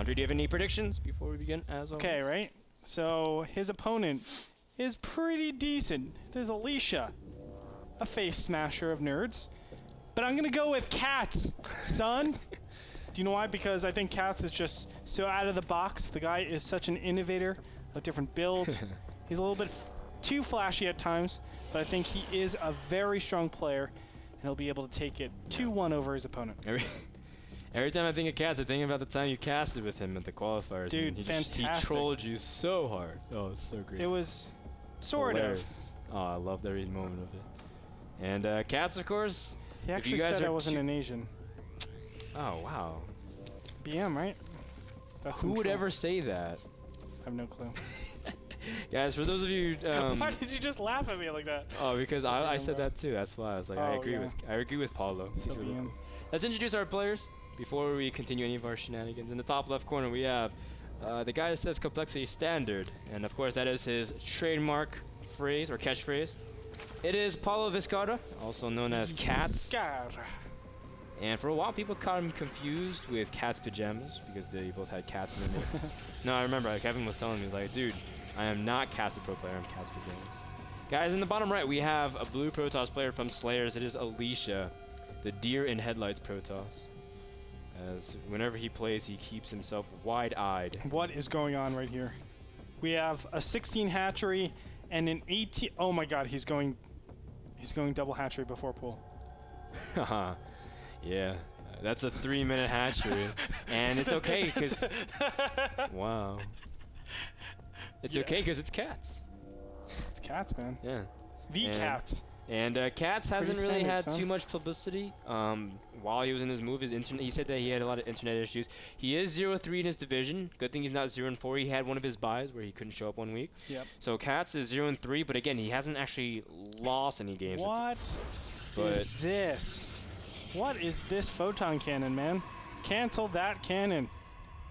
Andre, do you have any predictions before we begin? As always? Okay, right? So his opponent is pretty decent. It is Alicia, a face smasher of nerds. But I'm going to go with Catz, son. Do you know why? Because I think Catz is just so out of the box. The guy is such an innovator of different builds. He's a little bit too flashy at times, but I think he is a very strong player, and he'll be able to take it 2-1 over his opponent. Every time I think of Catz, I think about the time you casted with him at the qualifiers. Dude, fantastic. He trolled you so hard. Oh, it's so great. It was sort of. Oh, I loved every moment of it. And Catz, of course. He actually said I wasn't an Asian. Oh, wow. BM, right? That's Who would ever say that? I have no clue. Guys, for those of you... why did you just laugh at me like that? Oh, because I said that too. That's why I was like, I agree with Paulo. So really cool. Let's introduce our players before we continue any of our shenanigans. In the top left corner, we have the guy that says complexity standard. And of course, that is his trademark phrase or catchphrase. It is Paulo Viscarda, also known as Catz. And for a while, people caught him confused with Catz pajamas because they both had cats in their name. No, I remember Kevin was telling me, he's like, dude, I am not Catz the pro player, I'm Catz pajamas. Guys, in the bottom right, we have a blue Protoss player from Slayers. It is Alicia, the deer in headlights Protoss. As whenever he plays, he keeps himself wide-eyed. What is going on right here? We have a 16 hatchery and an 18. Oh my God, he's going double hatchery before pool. Haha. Yeah, that's a 3-minute hatchery, and it's okay because wow, it's okay because it's Catz. It's Catz, man. Yeah, the Catz. And Catz hasn't really had too much publicity. While he was in his move, he said that he had a lot of internet issues. He is 0-3 in his division. Good thing he's not 0-4. He had one of his buys where he couldn't show up 1 week. Yep. So Catz is 0-3, but again, he hasn't actually lost any games. What is this? What is this photon cannon, man? Cancel that cannon.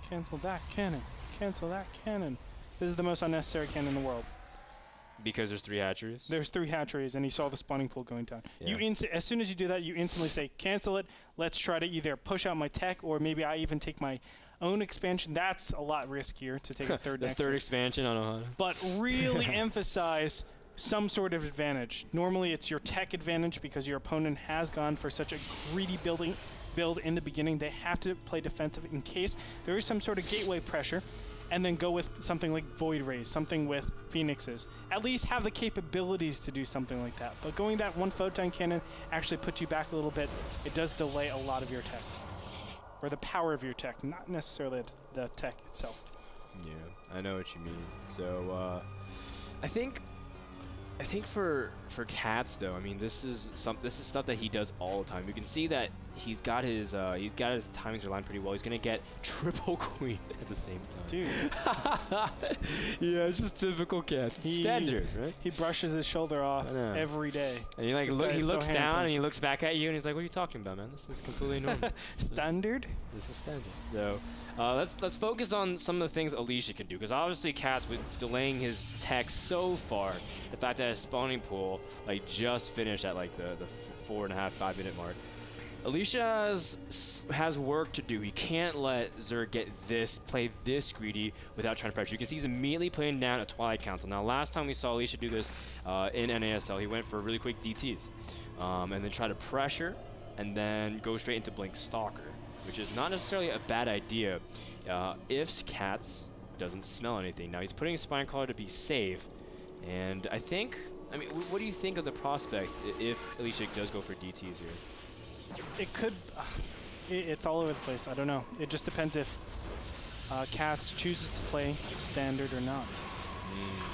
Cancel that cannon. Cancel that cannon. This is the most unnecessary cannon in the world. Because there's 3 hatcheries? There's 3 hatcheries, and he saw the spawning pool going down. Yeah. As soon as you do that, you instantly say, cancel it. Let's try to either push out my tech, or maybe I even take my own expansion. That's a lot riskier to take a third Nexus. The third expansion on Ohana. But really emphasize some sort of advantage. Normally, it's your tech advantage because your opponent has gone for such a greedy build in the beginning. They have to play defensive in case there is some sort of gateway pressure, and then go with something like Void Rays, something with Phoenixes. At least have the capabilities to do something like that. But going that one photon cannon actually puts you back a little bit. It does delay a lot of your tech. Or the power of your tech, not necessarily the tech itself. Yeah, I know what you mean. So, I think for Catz though, I mean this is stuff that he does all the time. You can see that he's got his timings aligned pretty well. He's gonna get triple queen at the same time. Dude. Yeah, it's just typical Catz. Standard, right? He brushes his shoulder off every day. And he looks down and he looks back at you and he's like, "What are you talking about, man? This is completely normal." Standard? This is standard. So let's focus on some of the things Alicia can do, because obviously Catz, with delaying his tech so far, the fact that his spawning pool like just finished at like the 4.5-5 minute mark. Alicia has work to do. He can't let Zerg play this greedy without trying to pressure. You can see he's immediately playing down a Twilight Council. Now, last time we saw Alicia do this in NASL, he went for really quick DTs and then try to pressure and then go straight into Blink Stalker, which is not necessarily a bad idea if Catz doesn't smell anything. Now, he's putting Spinecrawler to be safe, and I mean, what do you think of the prospect if Alicia does go for DTs here? It could. It's all over the place. I don't know. It just depends if Catz chooses to play standard or not.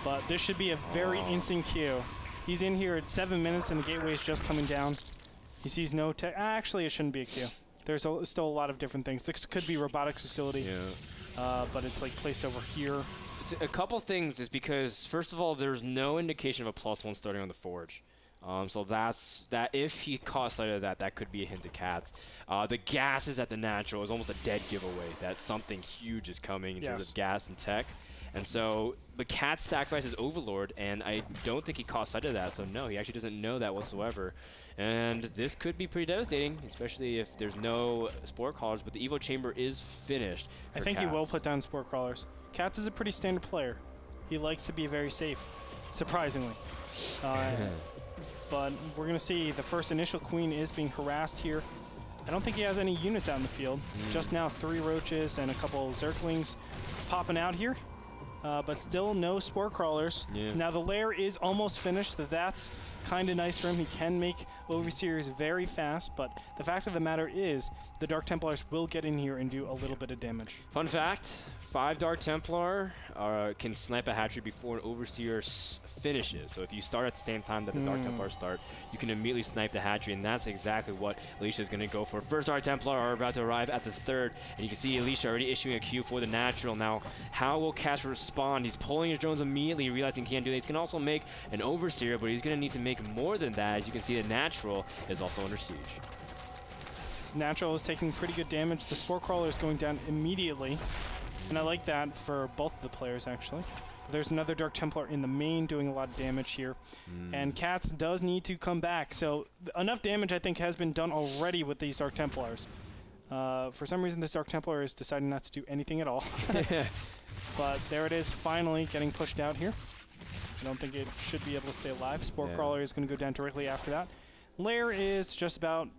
But this should be a very instant queue. He's in here at 7 minutes and the gateway is just coming down. He sees no tech. Actually, it shouldn't be a queue. There's still a lot of different things. This could be robotics facility, but it's like placed over here. It's a couple things is because, first of all, there's no indication of a +1 starting on the Forge. So that's that. If he caught sight of that, that could be a hint to Catz. The gases at the natural is almost a dead giveaway that something huge is coming in terms of gas and tech. And so, but Catz sacrifices Overlord, and I don't think he caught sight of that, so no, he actually doesn't know that whatsoever. And this could be pretty devastating, especially if there's no Sport Crawlers, but the Evo Chamber is finished for I think Catz. he will put down Sport Crawlers. Catz is a pretty standard player. He likes to be very safe, surprisingly. But we're going to see the first initial queen is being harassed here. I don't think he has any units out in the field. Just now 3 roaches and a couple of zerglings popping out here. But still no Spore Crawlers. Yeah. Now the lair is almost finished. That's kind of nice for him. He can make Overseers very fast, but the fact of the matter is the Dark Templars will get in here and do a little bit of damage. Fun fact, 5 Dark Templar can snipe a hatchery before an Overseer finishes. So if you start at the same time that the Dark Templars start, you can immediately snipe the hatchery, and that's exactly what Alicia is going to go for. First Dark Templar are about to arrive at the 3rd, and you can see Alicia already issuing a Q for the natural. Now, how will Catz respond? He's pulling his drones immediately, realizing he can't do that. He's going to also make an Overseer, but he's going to need to make more than that. As you can see, the natural is also under siege. This natural is taking pretty good damage. The Spore Crawler is going down immediately, and I like that for both of the players, actually. There's another Dark Templar in the main doing a lot of damage here, and Catz does need to come back. So enough damage, I think, has been done already with these Dark Templars. For some reason, this Dark Templar is deciding not to do anything at all. But there it is, finally getting pushed out here. I don't think it should be able to stay alive. Spore Crawler is going to go down directly after that. Lair is just about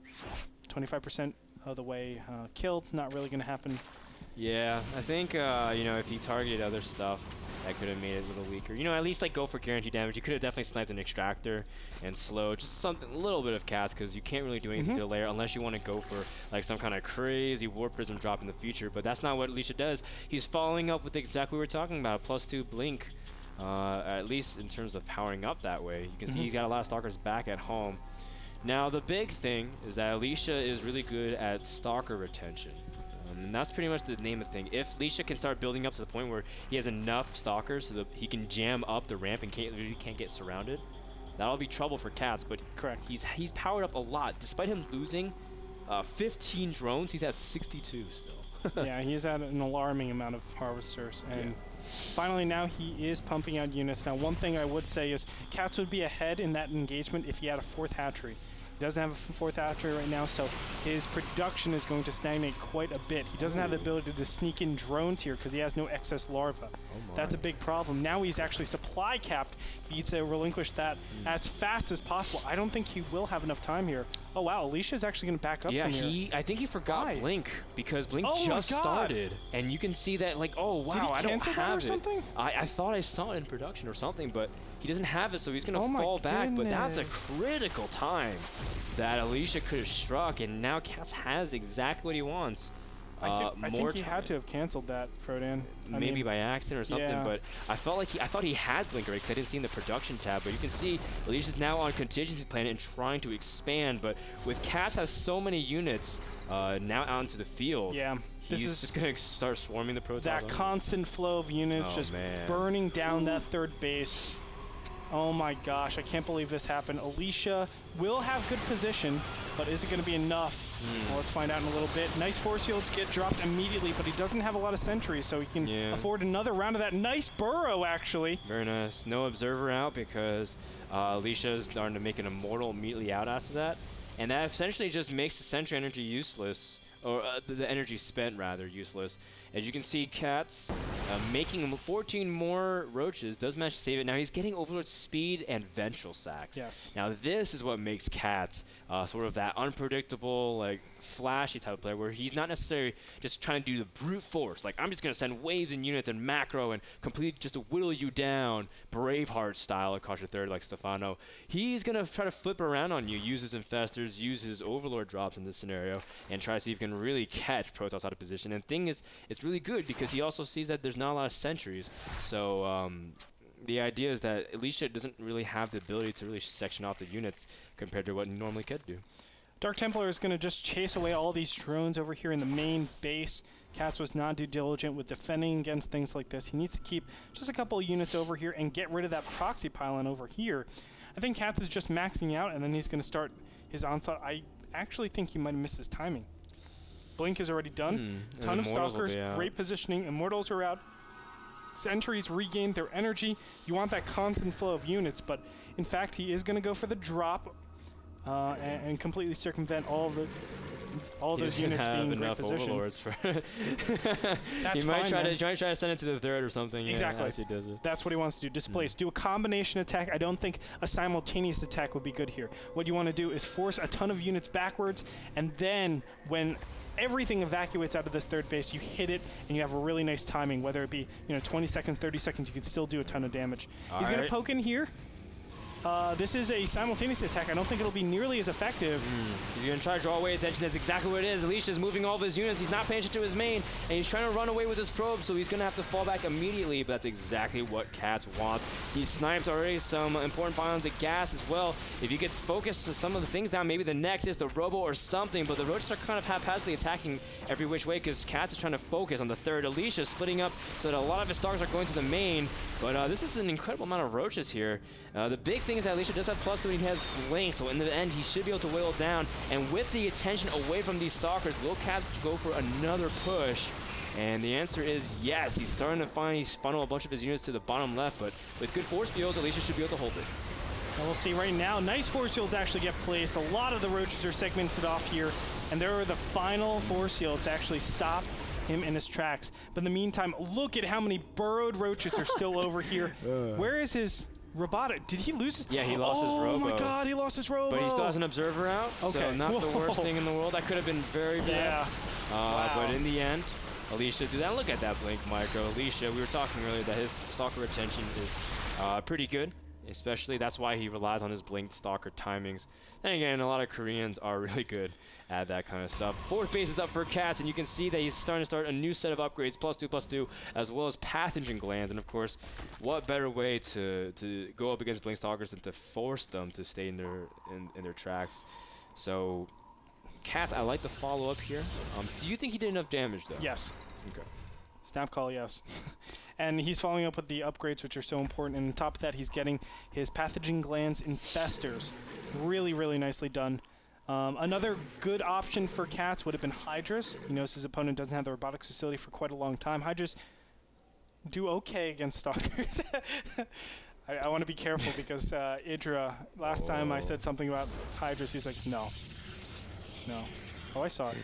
25% of the way killed. Not really going to happen. Yeah, I think, you know, if he targeted other stuff, that could have made it a little weaker. You know, at least, like, go for guaranteed damage. You could have definitely sniped an Extractor and slow. Just something, a little bit of Catz, because you can't really do anything to the Lair unless you want to go for, like, some kind of crazy Warp Prism drop in the future. But that's not what Alicia does. He's following up with exactly what we were talking about, +2 Blink. At least in terms of powering up that way. You can see he's got a lot of Stalkers back at home. Now, the big thing is that Alicia is really good at Stalker retention. And that's pretty much the name of the thing. If Alicia can start building up to the point where he has enough Stalkers so that he can jam up the ramp and really can't get surrounded, that'll be trouble for Catz. But correct, he's powered up a lot. Despite him losing 15 drones, he's at 62 still. Yeah, he's at an alarming amount of Harvesters. And finally, now he is pumping out units. Now, one thing I would say is Catz would be ahead in that engagement if he had a 4th hatchery. He doesn't have a 4th hatchery right now, so his production is going to stagnate quite a bit. He doesn't have the ability to sneak in drones here because he has no excess larvae. That's a big problem. Now he's actually supply capped. He needs to relinquish that as fast as possible. I don't think he will have enough time here. Oh, wow. Alicia's actually going to back up from here. Yeah, I think he forgot Blink because Blink just started. And you can see that, like, oh, wow, I don't have it. Something? I thought I saw it in production or something, but he doesn't have it, so he's going to fall back. But that's a critical time that Alicia could have struck, and now Catz has exactly what he wants. I think he had to have canceled that, Frodan. Maybe by accident or something, but I thought he had Blink already because I didn't see in the production tab. But you can see Alicia's now on contingency plan and trying to expand. But with Catz has so many units now out into the field, he's just going to start swarming the Protoss. That constant flow of units just burning down that 3rd base. Oh my gosh, I can't believe this happened. Alicia will have good position, but is it going to be enough? Well, let's find out in a little bit. Nice force fields get dropped immediately, but he doesn't have a lot of sentries, so he can afford another round of that. Nice burrow, actually. Very nice. No observer out because Alicia's starting to make an immortal immediately out after that. And that essentially just makes the sentry energy useless, or the energy spent, rather, useless. As you can see, Catz making 14 more roaches, does manage to save it. Now he's getting Overlord speed and Ventral Sacks. Yes. Now this is what makes Catz sort of that unpredictable, like, flashy type of player where he's not necessarily just trying to do the brute force. Like, I'm just going to send waves and units and macro and completely just to whittle you down, Braveheart style across your 3rd like Stefano. He's going to try to flip around on you, use his Infestors, use his Overlord drops in this scenario, and try to see if he can really catch Protoss out of position. And thing is, it's really good because he also sees that there's not a lot of sentries. So the idea is that Alicia doesn't really have the ability to really section off the units compared to what he normally could do. Dark Templar is going to just chase away all these drones over here in the main base. Catz was not due diligent with defending against things like this. He needs to keep just a couple of units over here and get rid of that proxy pylon over here. I think Catz is just maxing out, and then he's going to start his onslaught. I actually think he might have missed his timing. Blink is already done. Ton of Stalkers, great positioning. Immortals are out. sentries regain their energy. You want that constant flow of units, but in fact, he is going to go for the drop and completely circumvent all those units being in great position. Overlords for That's he might fine, try to send it to the third or something. Exactly. Yeah, as he does it. That's what he wants to do. Displace. Do a combination attack. I don't think a simultaneous attack would be good here. What you want to do is force a ton of units backwards, and then when everything evacuates out of this third base, you hit it, and you have a really nice timing. Whether it be 20 seconds, 30 seconds, you can still do a ton of damage. He's going to poke in here. This is a simultaneous attack. I don't think it'll be nearly as effective. He's going to try to draw away attention. That's exactly what it is. Alicia's moving all of his units. He's not paying attention to his main, and he's trying to run away with his probe, so he's going to have to fall back immediately, but that's exactly what Catz wants. He sniped already some important pylons of gas as well. If you could focus some of the things down, maybe the next is the robo or something, but the roaches are kind of haphazardly attacking every which way because Catz is trying to focus on the third. Alicia splitting up so that a lot of his stars are going to the main, but this is an incredible amount of roaches here. The big thing is that Alicia does have +2 and he has blink, so in the end he should be able to whittle down. And with the attention away from these stalkers, will Catz go for another push? And the answer is yes. He's starting to funnel a bunch of his units to the bottom left, but with good force fields, Alicia should be able to hold it. And we'll see right now. Nice force fields actually get placed. A lot of the roaches are segmented off here, and there are the final force fields to actually stop him in his tracks. But in the meantime, look at how many burrowed roaches are still over here. Where is his robotic? Did he lose? Yeah, he lost his robo. Oh my god, he lost his robo. But he still has an observer out, so not the worst thing in the world. That could have been very bad. Wow. But in the end, Alicia did that. Look at that blink micro. Alicia, we were talking earlier that his stalker retention is pretty good. Especially, that's why he relies on his blink stalker timings. Then again, a lot of Koreans are really good at that kind of stuff. Fourth base is up for Catz, and you can see that he's starting to start a new set of upgrades, +2/+2, as well as pathogen glands. And of course, what better way to go up against blink stalkers than to force them to stay in their tracks? So, Catz, I like the follow up here. Do you think he did enough damage though? Yes. Okay. Snap call, yes. And he's following up with the upgrades, which are so important. And on top of that, he's getting his pathogen glands infestors. Really, really nicely done. Another good option for Catz would have been Hydras. You notice his opponent doesn't have the robotics facility for quite a long time. Hydras do okay against stalkers. I want to be careful because Idra, last time I said something about Hydras, he's like, no. No. Oh, I saw it.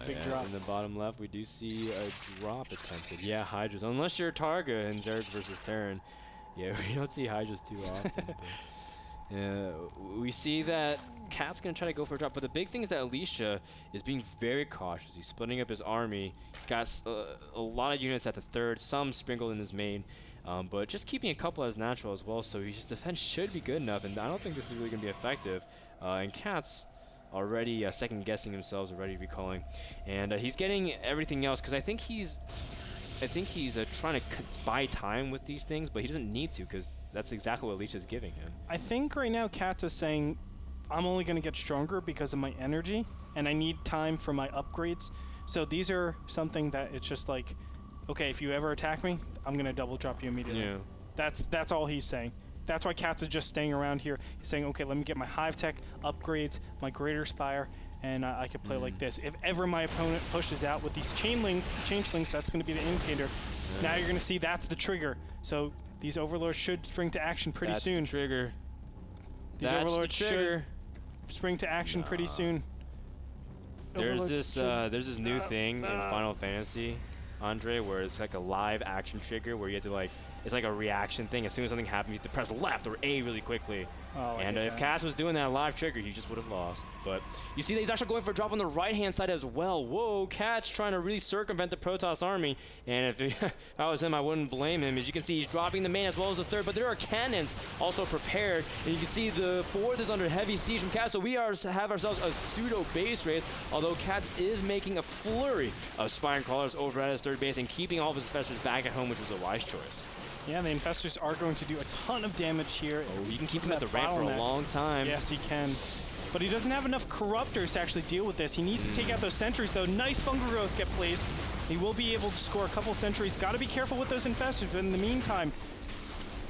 Big drop. In the bottom left, we do see a drop attempted. Yeah, Hydras. Unless you're Targa in Zerg versus Terran. Yeah, we don't see Hydras too often. We see that Cat's going to try to go for a drop, but the big thing is that Alicia is being very cautious. He's splitting up his army. He's got a lot of units at the third, some sprinkled in his main, but just keeping a couple as natural as well, so his defense should be good enough, and I don't think this is really going to be effective. And Cat's already second-guessing himself, already recalling, and he's getting everything else because I think he's trying to buy time with these things, but he doesn't need to because that's exactly what Alicia's giving him. I think right now Catz is saying, I'm only going to get stronger because of my energy, and I need time for my upgrades. So these are something that it's just like, okay, if you ever attack me, I'm going to double drop you immediately. Yeah. That's all he's saying. That's why Catz is just staying around here. He's saying, okay, let me get my Hive Tech upgrades, my Greater Spire, and I can play like this. If ever my opponent pushes out with these changelings, that's going to be the indicator. Now you're going to see that's the trigger. So these Overlords should spring to action pretty soon. That's the trigger. These Overlords should spring to action pretty soon. There's this new thing in Final Fantasy, Andre, where it's like a live action trigger where you have to like, it's like a reaction thing. As soon as something happens, you have to press left or A really quickly. And if Catz was doing that live trigger, he just would have lost. But you see that he's actually going for a drop on the right-hand side as well. Whoa, Catz trying to really circumvent the Protoss army. And if I was him, I wouldn't blame him. As you can see, he's dropping the main as well as the third. But there are cannons also prepared. And you can see the fourth is under heavy siege from Catz. So we have ourselves a pseudo base race. Although Catz is making a flurry of Spine Crawlers over at his third base and keeping all of his infestors back at home, which was a wise choice. Yeah, the infestors are going to do a ton of damage here. Oh, you can keep him at the ramp for a long time. Yes, he can. But he doesn't have enough corruptors to actually deal with this. He needs to take out those sentries, though. Nice fungal growths get placed. He will be able to score a couple sentries. Got to be careful with those infestors, but in the meantime,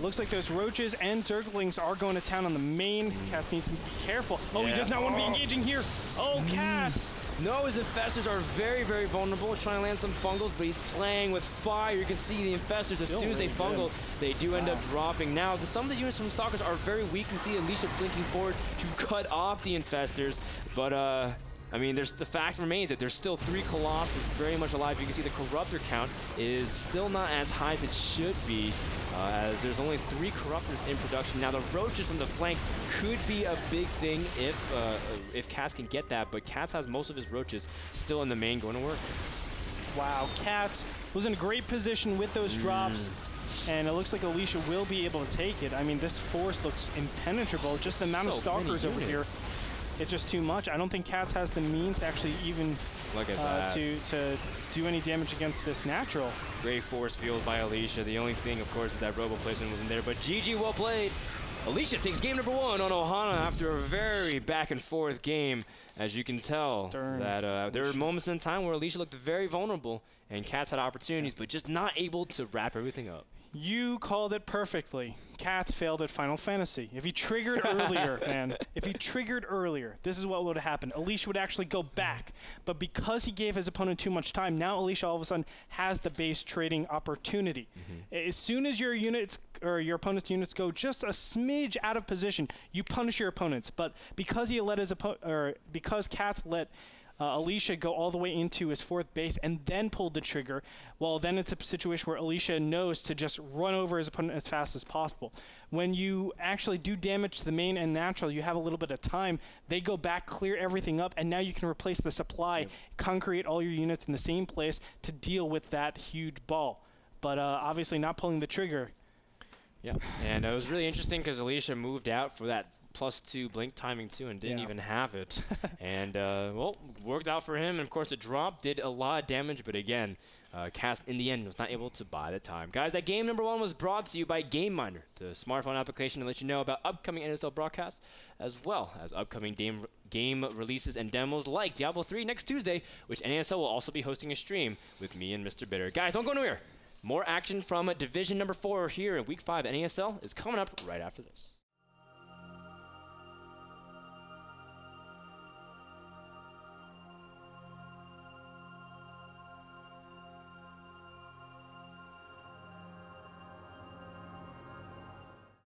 looks like those roaches and zerglings are going to town on the main. Catz needs to be careful. Oh, he does not want to be engaging here. Oh, Catz! No, his infestors are very, very vulnerable, trying to land some fungals, but he's playing with fire. You can see the infestors, as soon as they fungal, they do end up dropping. Now, some of the units from Stalkers are very weak. You can see Alicia blinking forward to cut off the infestors, but I mean, the fact remains that there's still 3 Colossus very much alive. You can see the Corruptor count is still not as high as it should be, as there's only 3 Corruptors in production. Now, the Roaches from the flank could be a big thing if Catz can get that, but Catz has most of his Roaches still in the main going to work. Wow, Catz was in a great position with those drops, and it looks like Alicia will be able to take it. I mean, this force looks impenetrable. Just the amount of Stalkers over here. It's just too much. I don't think Catz has the means to actually even to do any damage against this natural. Great force field by Alicia. The only thing, of course, is that robo placement wasn't there, but GG, well played. Alicia takes game number 1 on Ohana after a very back and forth game. As you can tell, that there were moments in time where Alicia looked very vulnerable, and Catz had opportunities, but just not able to wrap everything up. You called it perfectly. Catz failed at Final Fantasy. If he triggered earlier, man, if he triggered earlier, this is what would have happened. Alicia would actually go back. But because he gave his opponent too much time, now Alicia all of a sudden has the base trading opportunity. As soon as your units or your opponent's units go just a smidge out of position, you punish your opponents. But because he let his because Catz let Alicia go all the way into his 4th base and then pulled the trigger, well, then it's a situation where Alicia knows to just run over his opponent as fast as possible. When you actually do damage to the main and natural, you have a little bit of time. They go back, clear everything up, and now you can replace the supply, concrete all your units in the same place to deal with that huge ball. But obviously not pulling the trigger. Yeah, and it was really interesting because Alicia moved out for that +2 blink timing too and didn't even have it. And well, worked out for him, and of course the drop did a lot of damage, but again, Catz in the end was not able to buy the time. Guys, that game number 1 was brought to you by Game Miner, the smartphone application to let you know about upcoming NSL broadcasts as well as upcoming game releases and demos like Diablo 3 next Tuesday, which NASL will also be hosting a stream with me and Mr. Bitter. Guys, don't go anywhere. More action from Division number 4 here in Week 5 NASL is coming up right after this.